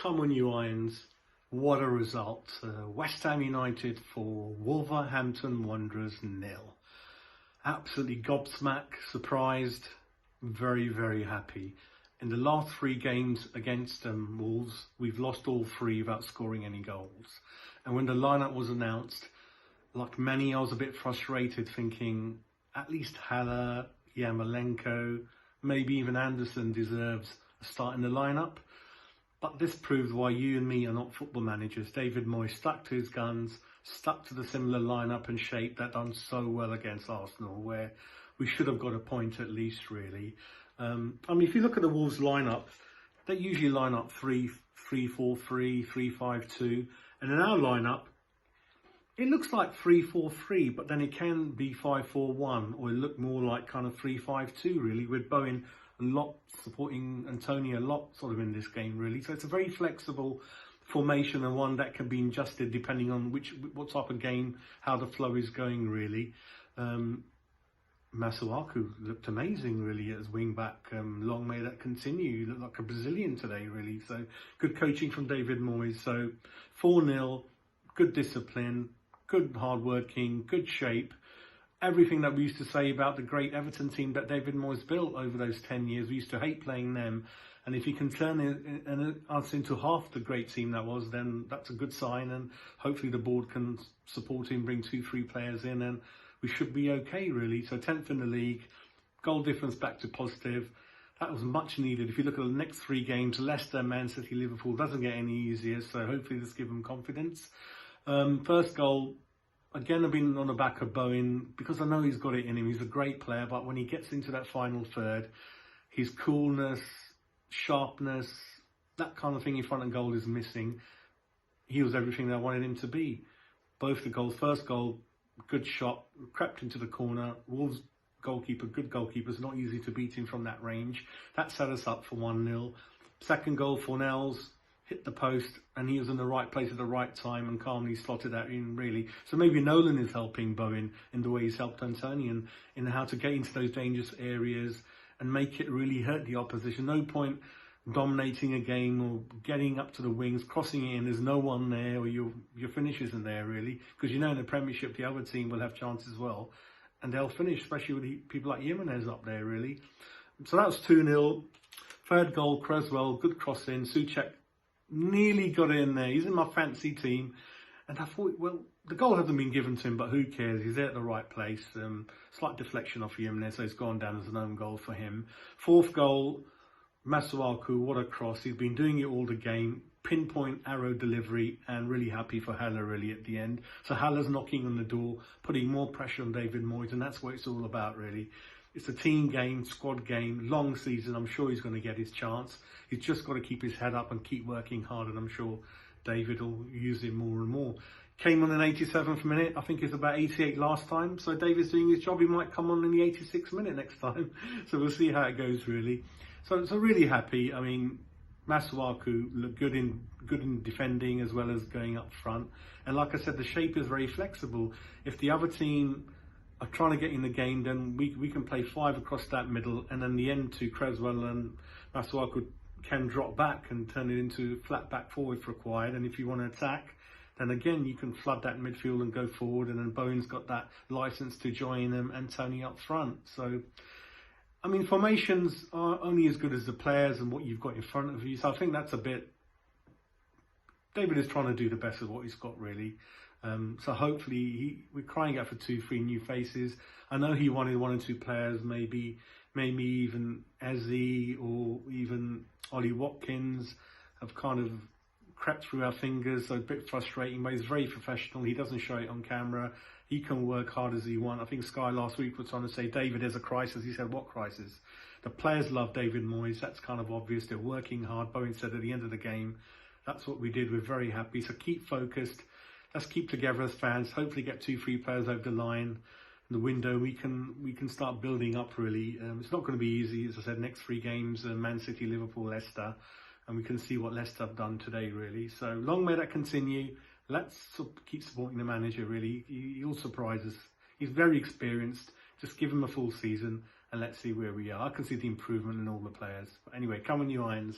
Come on, you Irons. What a result. West Ham United for Wolverhampton Wanderers 0. Absolutely gobsmacked, surprised, very, very happy. In the last 3 games against Wolves, we've lost all 3 without scoring any goals. And when the lineup was announced, like many, I was a bit frustrated, thinking at least Haller, Yarmolenko, maybe even Anderson deserves a start in the lineup. But this proves why you and me are not football managers. David Moyes stuck to his guns, stuck to the similar lineup and shape that done so well against Arsenal, where we should have got a point at least, really. I mean, if you look at the Wolves lineup, they usually line up 3-4-3, 3-5-2. And in our lineup, it looks like 3-4-3, but then it can be 5-4-1, or it look more like kind of 3-5-2, really, with Bowen a lot supporting Antonio a lot sort of in this game, really. So it's a very flexible formation and one that can be adjusted depending on what type of game, how the flow is going, really. Masuaku looked amazing, really, as wing back. Long may that continue. He looked like a Brazilian today, really. So good coaching from David Moyes. So 4-0, good discipline, good hard working, good shape. Everything that we used to say about the great Everton team that David Moyes built over those 10 years. We used to hate playing them. And if he can turn us into half the great team that was, then that's a good sign. And hopefully the board can support him, bring 2-3 players in, and we should be okay, really. So 10th in the league, goal difference back to positive. That was much needed. If you look at the next 3 games, Leicester, Man City, Liverpool, doesn't get any easier. So hopefully this gives them confidence. First goal, again, I've been on the back of Bowen because I know he's got it in him. He's a great player, but when he gets into that final third, his coolness, sharpness, that kind of thing in front of goal is missing. He was everything that I wanted him to be. Both the goals, first goal, good shot, crept into the corner. Wolves goalkeeper, good goalkeeper. It's not easy to beat him from that range. That set us up for 1-0. Second goal, Fornells hit the post, and he was in the right place at the right time and calmly slotted that in, really. So maybe Nolan is helping Bowen in the way he's helped Antonio in how to get into those dangerous areas and make it really hurt the opposition. No point dominating a game or getting up to the wings, crossing it in, there's no one there, or your finish isn't there, really. Because you know in the Premiership, the other team will have chances as well, and they'll finish, especially with people like Jimenez up there, really. So that was 2-0. Third goal, Creswell, good cross in. Souček nearly got in there. He's in my fancy team. And I thought, well, the goal hasn't been given to him, but who cares? He's there at the right place. Slight deflection off Jimenez, so it's gone down as an own goal for him. Fourth goal, Masuaku, what a cross. He's been doing it all the game. Pinpoint arrow delivery, and really happy for Haller, really, at the end. So Haller's knocking on the door, putting more pressure on David Moyes, and that's what it's all about, really. It's a team game, squad game, long season. I'm sure he's going to get his chance. He's just got to keep his head up and keep working hard, and I'm sure David will use it more and more. Came on in 87th minute. I think it's about 88 last time. So David's doing his job. He might come on in the 86th minute next time. So we'll see how it goes, really. So really happy. I mean, Masuaku looked good in defending as well as going up front. And like I said, the shape is very flexible. If the other team are trying to get in the game, then we can play 5 across that middle, and then the end to Creswell and Masuaku can drop back and turn it into flat back forward if required. And if you want to attack, then again you can flood that midfield and go forward, and then Bowen's got that license to join them and Tony up front. So I mean, formations are only as good as the players and what you've got in front of you. So I think that's a bit, David is trying to do the best of what he's got, really. So hopefully we're crying out for 2-3 new faces. I know he wanted 1 or 2 players, maybe even Eze or even Ollie Watkins have kind of crept through our fingers, so a bit frustrating, but he's very professional. He doesn't show it on camera. He can work hard as he wants. I think Sky last week was trying to say, David, there's a crisis. He said, what crisis? The players love David Moyes. That's kind of obvious. They're working hard. Bowen said at the end of the game, that's what we did. We're very happy. So keep focused. Let's keep together as fans. Hopefully get 2-3 players over the line. In the window, we can start building up, really. It's not going to be easy. As I said, next 3 games, Man City, Liverpool, Leicester. And we can see what Leicester have done today, really. So long may that continue. Let's keep supporting the manager, really. He'll surprise us. He's very experienced. Just give him a full season and let's see where we are. I can see the improvement in all the players. But anyway, come on, you Irons.